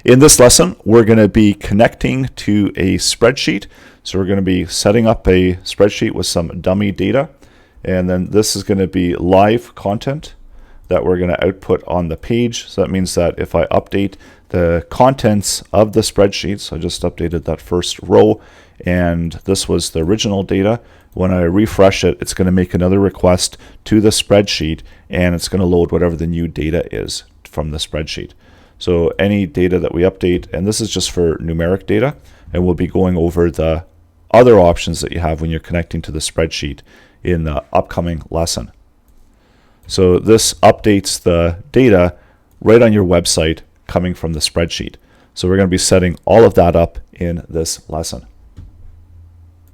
In this lesson, we're going to be connecting to a spreadsheet. So we're going to be setting up a spreadsheet with some dummy data. And then this is going to be live content that we're going to output on the page. So that means that if I update the contents of the spreadsheet, so I just updated that first row, and this was the original data. When I refresh it, it's going to make another request to the spreadsheet, and it's going to load whatever the new data is from the spreadsheet. So any data that we update, and this is just for numeric data, and we'll be going over the other options that you have when you're connecting to the spreadsheet in the upcoming lesson. So this updates the data right on your website coming from the spreadsheet. So we're going to be setting all of that up in this lesson.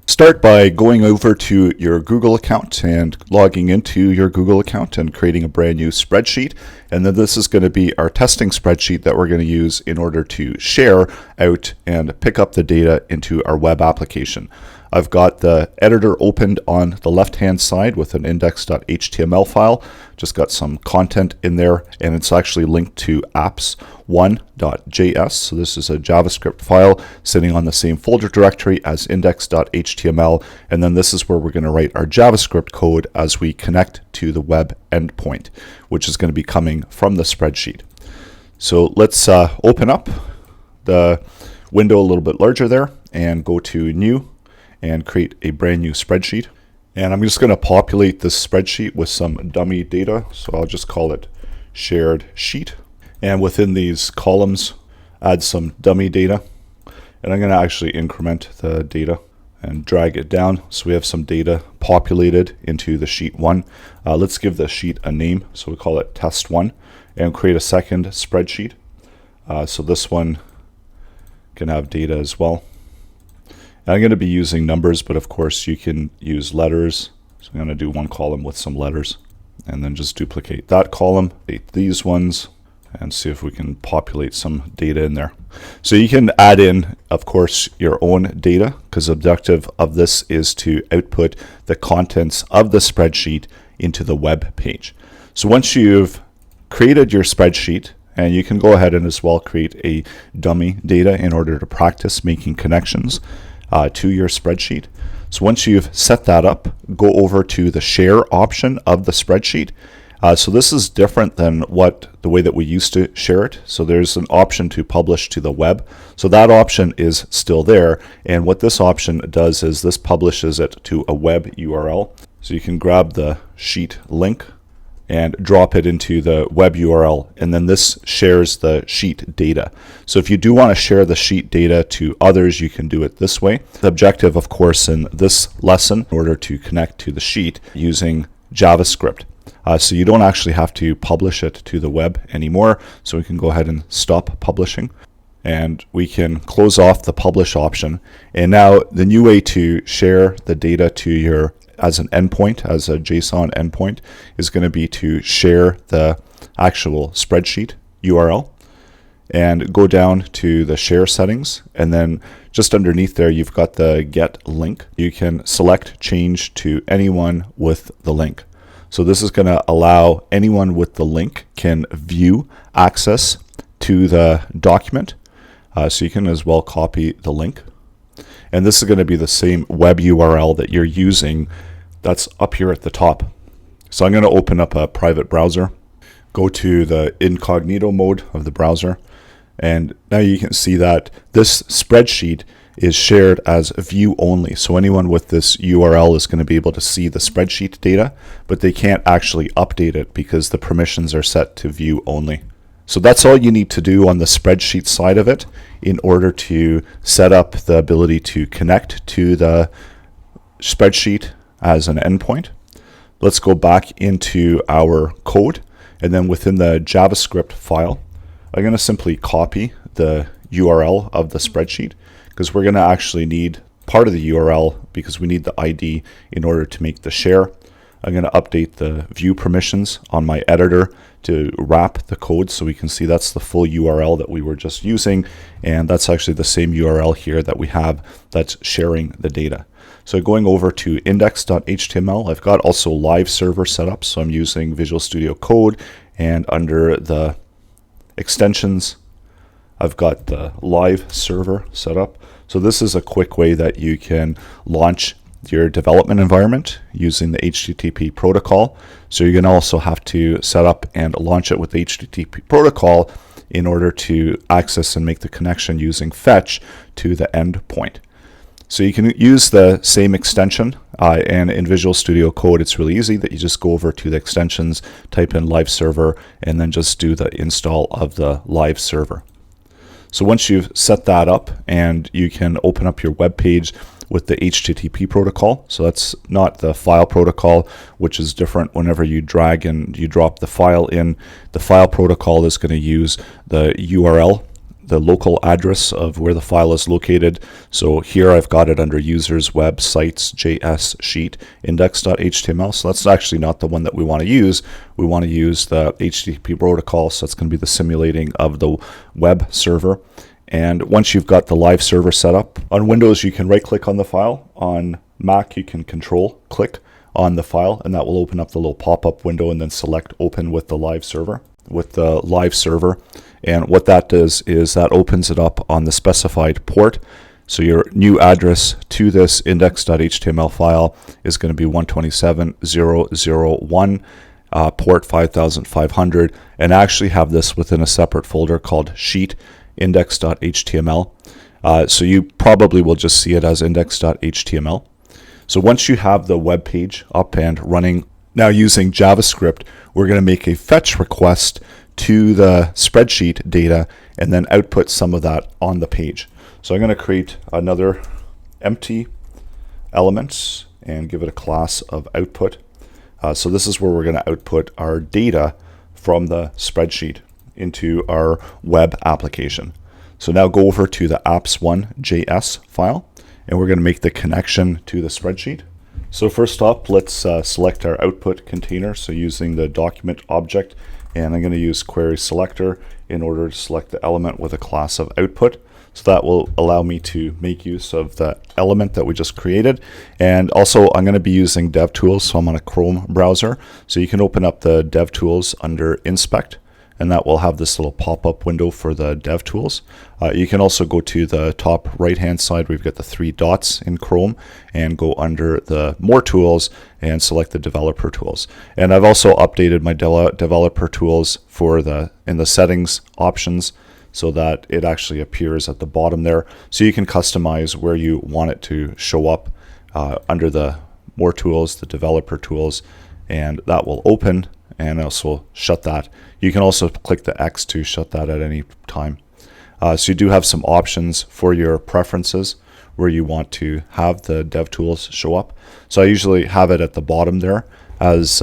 Start by going over to your Google account and logging into your Google account and creating a brand new spreadsheet. And then this is going to be our testing spreadsheet that we're going to use in order to share out and pick up the data into our web application. I've got the editor opened on the left-hand side with an index.html file. Just got some content in there, and it's actually linked to apps1.js. So this is a JavaScript file sitting on the same folder directory as index.html. And then this is where we're going to write our JavaScript code as we connect to the web endpoint, which is going to be coming from the spreadsheet. So let's open up the window a little bit larger there and go to New and create a brand new spreadsheet. And I'm just going to populate this spreadsheet with some dummy data. So I'll just call it shared sheet. And within these columns, add some dummy data. And I'm going to actually increment the data and drag it down. So we have some data populated into the sheet 1. Let's give the sheet a name. So we call it test 1 and create a second spreadsheet. So this one can have data as well. I'm going to be using numbers, but of course you can use letters. So I'm going to do one column with some letters and then just duplicate that column, these ones, and see if we can populate some data in there. So you can add in, of course, your own data, because the objective of this is to output the contents of the spreadsheet into the web page. So once you've created your spreadsheet, and you can go ahead and as well create a dummy data in order to practice making connections to your spreadsheet. So once you've set that up, go over to the share option of the spreadsheet. So this is different than the way that we used to share it. So there's an option to publish to the web. So that option is still there. And what this option does is this publishes it to a web URL. So you can grab the sheet link and drop it into the web URL, and then this shares the sheet data. So if you do want to share the sheet data to others, you can do it this way. The objective, of course, in this lesson, in order to connect to the sheet using JavaScript. So you don't actually have to publish it to the web anymore. So we can go ahead and stop publishing. And we can close off the publish option. And now the new way to share the data to your as an endpoint, as a JSON endpoint, is going to be to share the actual spreadsheet URL and go down to the share settings, and then just underneath there you've got the get link. You can select change to anyone with the link. So this is going to allow anyone with the link can view access to the document. So you can as well copy the link. And this is going to be the same web URL that you're using that's up here at the top. So I'm going to open up a private browser, go to the incognito mode of the browser, and now you can see that this spreadsheet is shared as view only. So anyone with this URL is going to be able to see the spreadsheet data, but they can't actually update it because the permissions are set to view only. So that's all you need to do on the spreadsheet side of it in order to set up the ability to connect to the spreadsheet as an endpoint. Let's go back into our code, and then within the JavaScript file, I'm going to simply copy the URL of the spreadsheet because we're going to actually need part of the URL because we need the ID in order to make the share. I'm going to update the view permissions on my editor to wrap the code so we can see that's the full URL that we were just using, and that's actually the same URL here that we have that's sharing the data. So going over to index.html, I've got also live server set up, so I'm using Visual Studio Code, and under the extensions, I've got the live server set up. So this is a quick way that you can launch your development environment using the HTTP protocol. So you're going to also have to set up and launch it with the HTTP protocol in order to access and make the connection using fetch to the endpoint. So you can use the same extension and in Visual Studio Code it's really easy that you just go over to the extensions, type in live server, and then just do the install of the live server. So once you've set that up, and you can open up your web page with the HTTP protocol. So that's not the file protocol, which is different whenever you drag and you drop the file in. The file protocol is going to use the URL, the local address of where the file is located. So here I've got it under users, web, sites, JS, sheet, index.html. So that's actually not the one that we want to use. We want to use the HTTP protocol. So that's going to be the simulating of the web server. And once you've got the live server set up, on Windows you can right click on the file. On Mac you can control click on the file, and that will open up the little pop-up window, and then select open with the live server. And what that does is that opens it up on the specified port. So your new address to this index.html file is going to be 127.0.0.1, port 5500, and actually have this within a separate folder called sheet index.html. So you probably will just see it as index.html. So once you have the web page up and running, now using JavaScript, we're going to make a fetch request to the spreadsheet data and then output some of that on the page. So I'm going to create another empty element and give it a class of output. So this is where we're going to output our data from the spreadsheet into our web application. So now go over to the apps1.js file, and we're going to make the connection to the spreadsheet. So first up, let's select our output container. So using the document object, and I'm going to use query selector in order to select the element with a class of output. So that will allow me to make use of the element that we just created. And also I'm going to be using DevTools, so I'm on a Chrome browser. So you can open up the DevTools under Inspect, and that will have this little pop-up window for the DevTools. You can also go to the top right-hand side. We've got the 3 dots in Chrome, and go under the More Tools and select the Developer Tools. And I've also updated my Developer Tools for in the settings options so that it actually appears at the bottom there. So you can customize where you want it to show up under the More Tools, the Developer Tools, and that will open and also shut that. You can also click the X to shut that at any time. So you do have some options for your preferences where you want to have the DevTools show up. So I usually have it at the bottom there as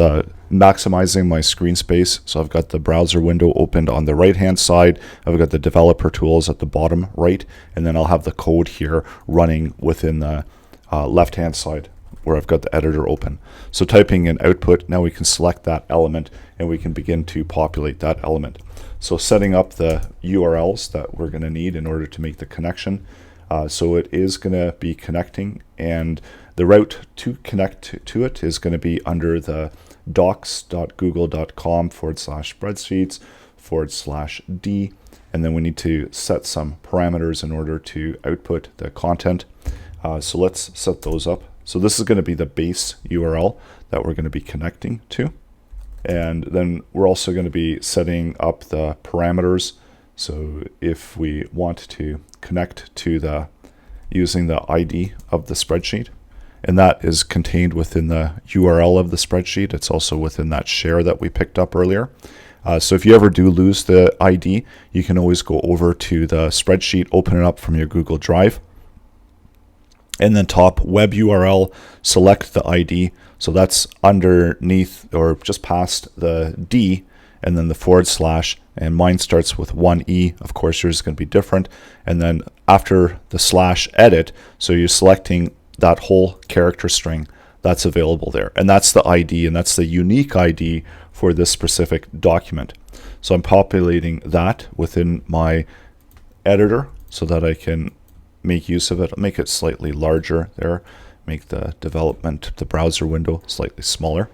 maximizing my screen space. So I've got the browser window opened on the right hand side. I've got the Developer Tools at the bottom right, and then I'll have the code here running within the left hand side where I've got the editor open. So typing in output, now we can select that element and we can begin to populate that element. So setting up the URLs that we're going to need in order to make the connection. So it is going to be connecting, and the route to connect to it is going to be under the docs.google.com/spreadsheets/D, and then we need to set some parameters in order to output the content. So let's set those up. So this is going to be the base URL that we're going to be connecting to. And then we're also going to be setting up the parameters. So if we want to connect to using the ID of the spreadsheet, and that is contained within the URL of the spreadsheet. It's also within that share that we picked up earlier. So if you ever do lose the ID, you can always go over to the spreadsheet, open it up from your Google Drive, and then top web URL, select the ID. So that's underneath or just past the D, and then the /, and mine starts with 1E. Of course, yours is going to be different. And then after the /edit, so you're selecting that whole character string that's available there. And that's the ID, and that's the unique ID for this specific document. So I'm populating that within my editor so that I can make use of it. I'll make it slightly larger there, make the browser window slightly smaller.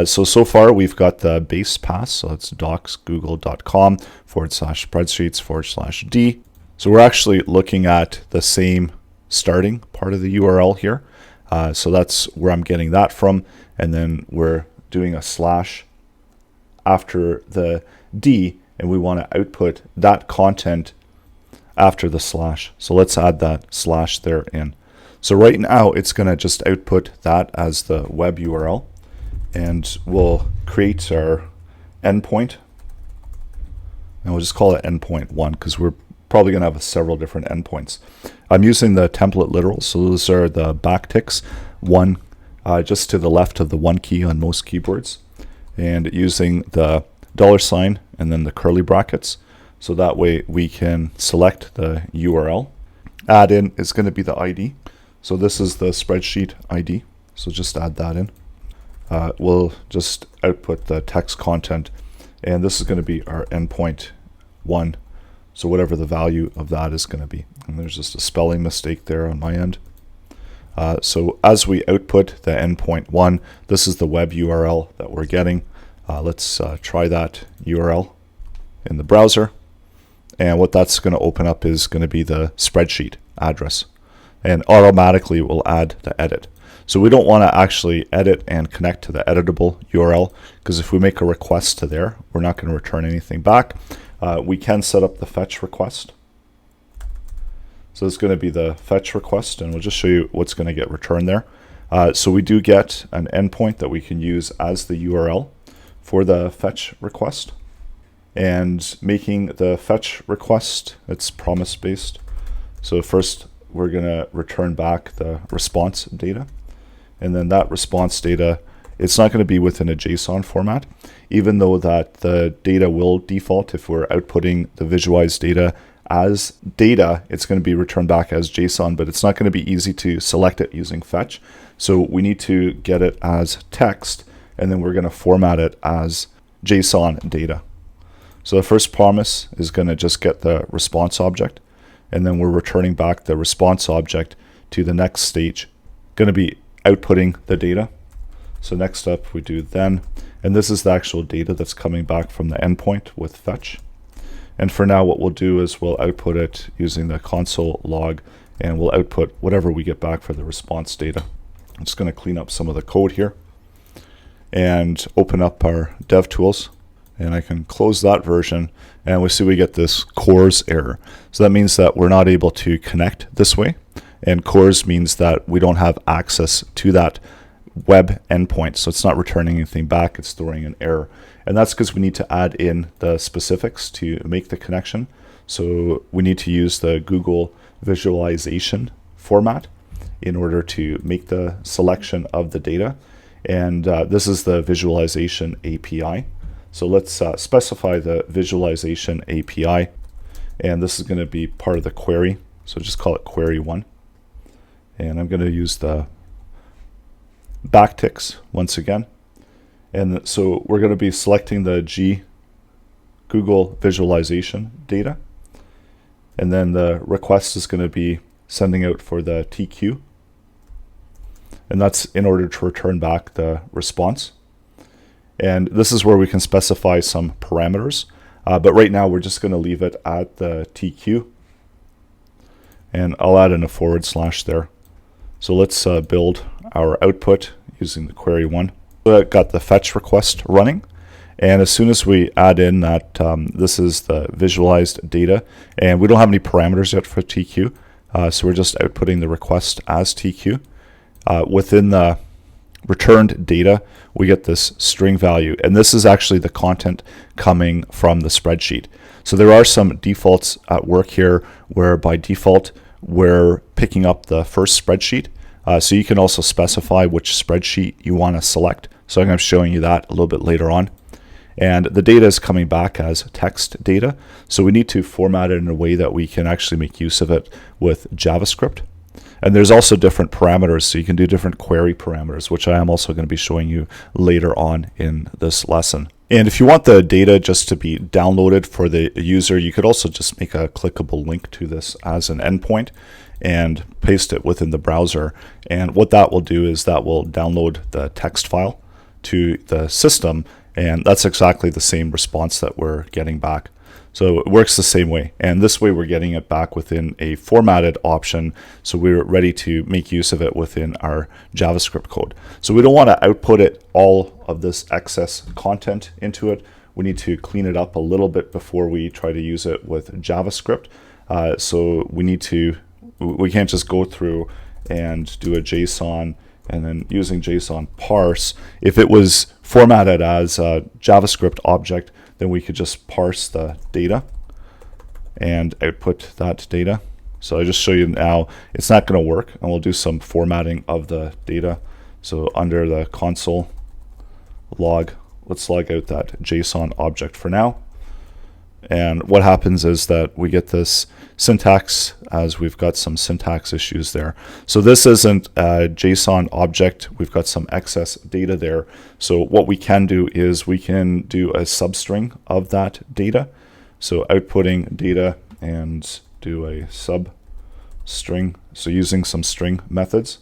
So far we've got the base path, so it's docs.google.com/spreadsheets/D. So we're actually looking at the same starting part of the URL here. So that's where I'm getting that from. And then we're doing a slash after the D, and we want to output that content after the slash. So let's add that slash there in. So right now it's going to just output that as the web URL, and we'll create our endpoint, and we'll just call it endpoint 1 because we're probably going to have several different endpoints. I'm using the template literals, so those are the backticks, one just to the left of the 1 key on most keyboards, and using the $sign and then the curly brackets, so that way we can select the URL. Add in is going to be the ID, so this is the spreadsheet ID, so just add that in. We'll just output the text content, and this is going to be our endpoint 1, so whatever the value of that is going to be. And there's just a spelling mistake there on my end. So as we output the endpoint 1, this is the web URL that we're getting. Let's try that URL in the browser. And what that's going to open up is going to be the spreadsheet address. And automatically it will add the edit. So we don't want to actually edit and connect to the editable URL, because if we make a request to there, we're not going to return anything back. We can set up the fetch request. So it's going to be the fetch request, and we'll just show you what's going to get returned there. So we do get an endpoint that we can use as the URL for the fetch request. And making the fetch request, it's promise based. So first we're going to return back the response data. And then that response data, it's not going to be within a JSON format, even though that the data will default if we're outputting the visualized data as data, it's going to be returned back as JSON, but it's not going to be easy to select it using fetch. So we need to get it as text, and then we're going to format it as JSON data. So the first promise is going to just get the response object, and then we're returning back the response object to the next stage, going to be outputting the data. So next up we do then, and this is the actual data that's coming back from the endpoint with fetch. And for now what we'll do is we'll output it using the console log, and we'll output whatever we get back for the response data. I'm just going to clean up some of the code here and open up our DevTools, and I can close that version, and we see we get this CORS error. So that means that we're not able to connect this way, and CORS means that we don't have access to that web endpoint, so it's not returning anything back, it's throwing an error. And that's because we need to add in the specifics to make the connection. So we need to use the Google visualization format in order to make the selection of the data. And this is the visualization API. So let's specify the visualization API. And this is going to be part of the query. So just call it query 1. And I'm going to use the backticks once again. And so we're going to be selecting the Google visualization data. And then the request is going to be sending out for the TQ. And that's in order to return back the response. And this is where we can specify some parameters. But right now we're just going to leave it at the TQ. And I'll add in a / there. So let's build our output using the query 1. So I got the fetch request running, and as soon as we add in that this is the visualized data, and we don't have any parameters yet for TQ, so we're just outputting the request as TQ. Within the returned data, we get this string value, and this is actually the content coming from the spreadsheet. So there are some defaults at work here where by default we're picking up the first spreadsheet. So you can also specify which spreadsheet you want to select. So I'm going to be showing you that a little bit later on. And the data is coming back as text data. So we need to format it in a way that we can actually make use of it with JavaScript. And there's also different parameters, so you can do different query parameters, which I am also going to be showing you later on in this lesson. And if you want the data just to be downloaded for the user, you could also just make a clickable link to this as an endpoint and paste it within the browser. And what that will do is that will download the text file to the system, and that's exactly the same response that we're getting back. So it works the same way, and this way we're getting it back within a formatted option, so we're ready to make use of it within our JavaScript code. So we don't want to output it all of this excess content into it. We need to clean it up a little bit before we try to use it with JavaScript. So we can't just go through and do a JSON and then using JSON parse. If it was formatted as a JavaScript object, then we could just parse the data and output that data. So I just show you now, it's not going to work, and we'll do some formatting of the data. So under the console log, let's log out that JSON object for now. And what happens is that we get this syntax, as we've got some syntax issues there. So this isn't a JSON object. We've got some excess data there. So what we can do is we can do a substring of that data. So outputting data and do a substring. So using some string methods,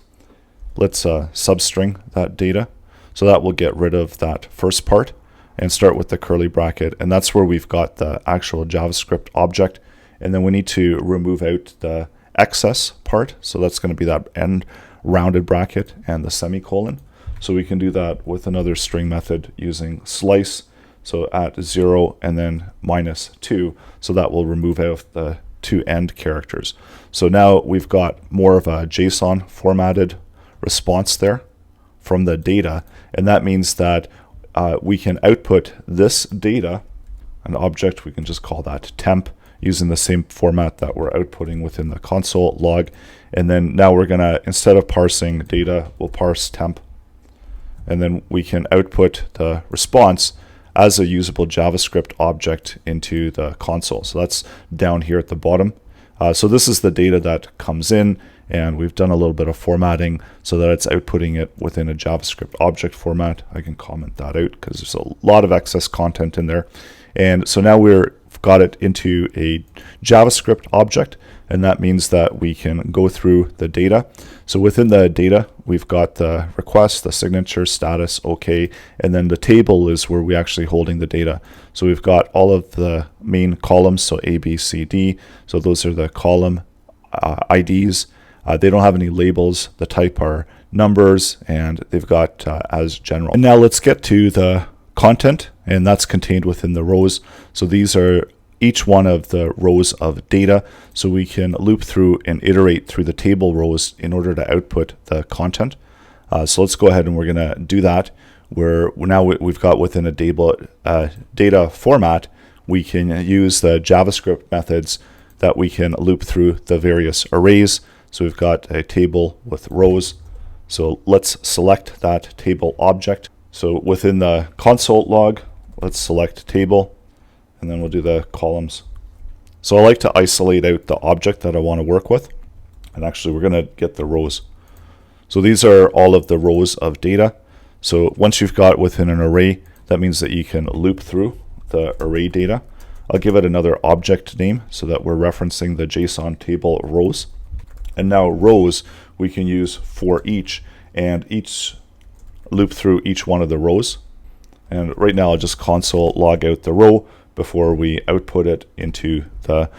let's substring that data. So that will get rid of that first part and start with the curly bracket, and that's where we've got the actual JavaScript object. And then we need to remove out the excess part, so that's going to be that end rounded bracket and the semicolon. So we can do that with another string method using slice, so at 0 and then -2, so that will remove out the two end characters. So now we've got more of a JSON formatted response there from the data, and that means that we can output this data, an object, we can just call that temp, using the same format that we're outputting within the console log. And then now we're gonna, instead of parsing data, we'll parse temp. And then we can output the response as a usable JavaScript object into the console. So that's down here at the bottom. So this is the data that comes in, and we've done a little bit of formatting so that it's outputting it within a JavaScript object format. I can comment that out because there's a lot of excess content in there. And so now we've got it into a JavaScript object, and that means that we can go through the data. So within the data, we've got the request, the signature, status, OK, and then the table is where we're actually holding the data. So we've got all of the main columns, so A, B, C, D. So those are the column IDs. They don't have any labels. The type are numbers, and they've got as general. And now let's get to the content, and that's contained within the rows. So these are each one of the rows of data. So we can loop through and iterate through the table rows in order to output the content. So let's go ahead and we're going to do that. Where now we've got within a data format, we can use the JavaScript methods that we can loop through the various arrays. So we've got a table with rows. So let's select that table object. So within the console log, let's select table, and then we'll do the columns. So I like to isolate out the object that I want to work with. And actually we're going to get the rows. So these are all of the rows of data. So once you've got within an array, that means that you can loop through the array data. I'll give it another object name so that we're referencing the JSON table rows. And now rows we can use for each, and each loop through each one of the rows. And right now I'll just console log out the row before we output it into the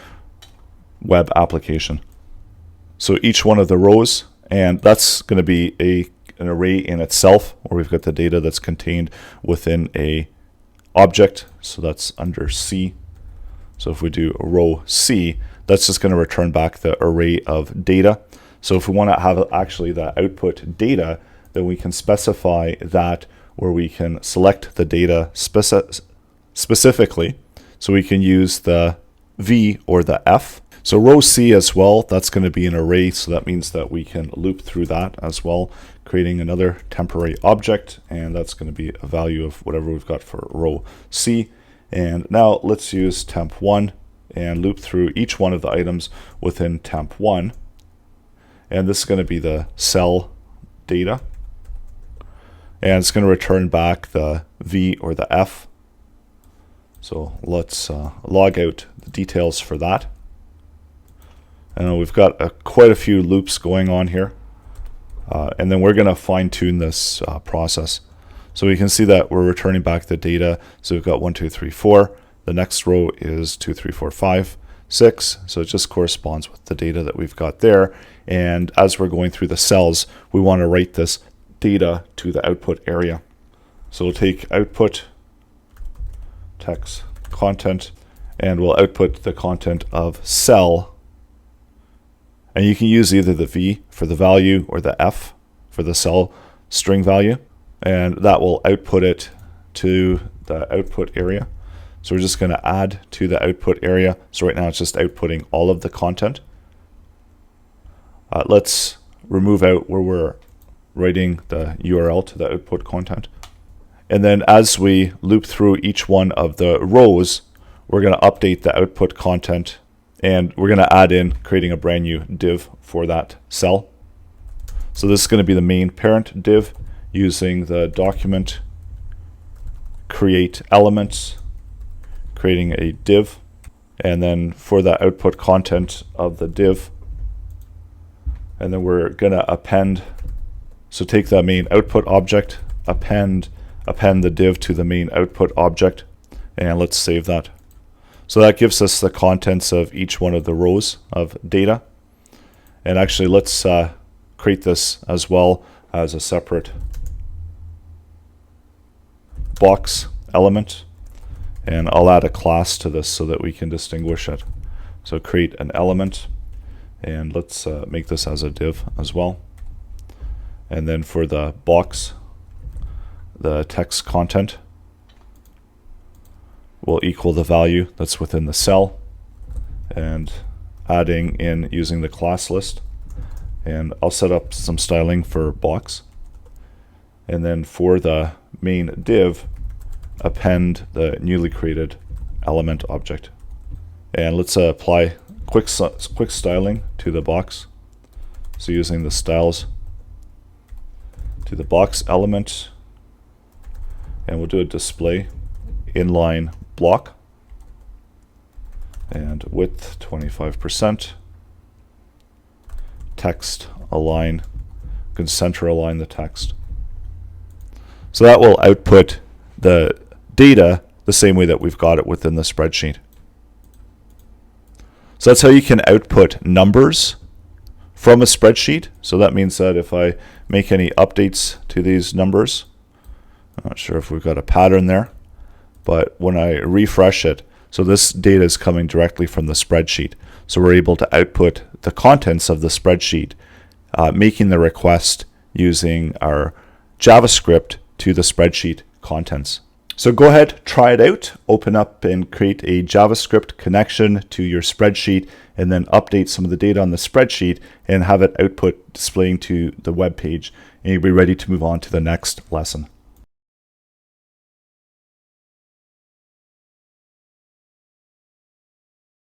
web application. So each one of the rows, and that's going to be an array in itself, where we've got the data that's contained within a object. So that's under C. So if we do row C, that's just going to return back the array of data. So if we want to have actually the output data, then we can specify that where we can select the data specifically. So we can use the V or the F. So row C as well, that's going to be an array. So that means that we can loop through that as well, creating another temporary object. And that's going to be a value of whatever we've got for row C. And now let's use temp1 and loop through each one of the items within temp1. And this is going to be the cell data. And it's going to return back the V or the F. So let's log out the details for that. And we've got quite a few loops going on here. And then we're going to fine tune this process. So we can see that we're returning back the data. So we've got 1, 2, 3, 4. The next row is 2, 3, 4, 5, 6. So it just corresponds with the data that we've got there. And as we're going through the cells, we want to write this data to the output area. So we'll take output text content, and we'll output the content of cell. And you can use either the V for the value or the F for the cell string value, and that will output it to the output area. So we're just going to add to the output area. So right now it's just outputting all of the content. Let's remove out where we're writing the URL to the output content. And then as we loop through each one of the rows, we're going to update the output content, and we're going to add in creating a brand new div for that cell. So this is going to be the main parent div using the document create elements, creating a div, and then for the output content of the div, and then we're going to append. So take the main output object, append the div to the main output object, and let's save that. So that gives us the contents of each one of the rows of data. And actually let's create this as well as a separate box element, and I'll add a class to this so that we can distinguish it. So create an element, and let's make this as a div as well. And then for the box, the text content will equal the value that's within the cell, and adding in using the class list. And I'll set up some styling for box. And then for the main div, append the newly created element object. And let's apply quick styling to the box. So using the styles to the box element, and we'll do a display inline block, and width 25%, text align, you can center align the text. So that will output the data the same way that we've got it within the spreadsheet. So that's how you can output numbers from a spreadsheet. So that means that if I make any updates to these numbers, I'm not sure if we've got a pattern there, but when I refresh it, so this data is coming directly from the spreadsheet. So we're able to output the contents of the spreadsheet, making the request using our JavaScript to the spreadsheet contents. So go ahead, try it out, open up and create a JavaScript connection to your spreadsheet, and then update some of the data on the spreadsheet and have it output displaying to the web page, and you'll be ready to move on to the next lesson.